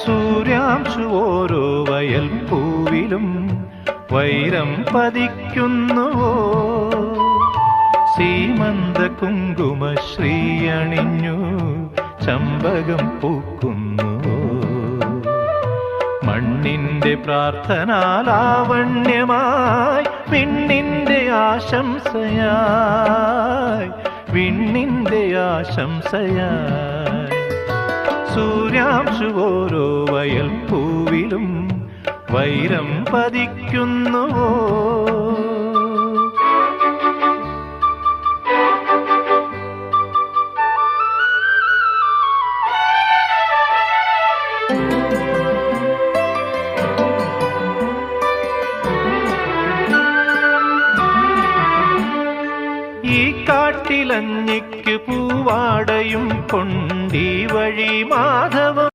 സൂര്യാംശു ഓരോ വയൽപ്പൂവിലും വൈരം പതിക്കുന്നുവോ? സീമന്ത കുങ്കുമശ്രീ അണിഞ്ഞു ചമ്പകം പൂക്കുന്നുവോ? മണ്ണിന്റെ പ്രാർത്ഥനാലാവണ്യമായി വിണ്ണിന്റെ ആശംസയായി, വിണ്ണിന്റെ ആശംസയായി. സൂര്യാംശു ഓരോ വയൽപ്പൂവിലും വൈരം പതിക്കുന്നുവോ? ഈ കാട്ടിലഞ്ഞിക്ക് പൂവാടയും കൊണ്ടീ വഴി മാധവം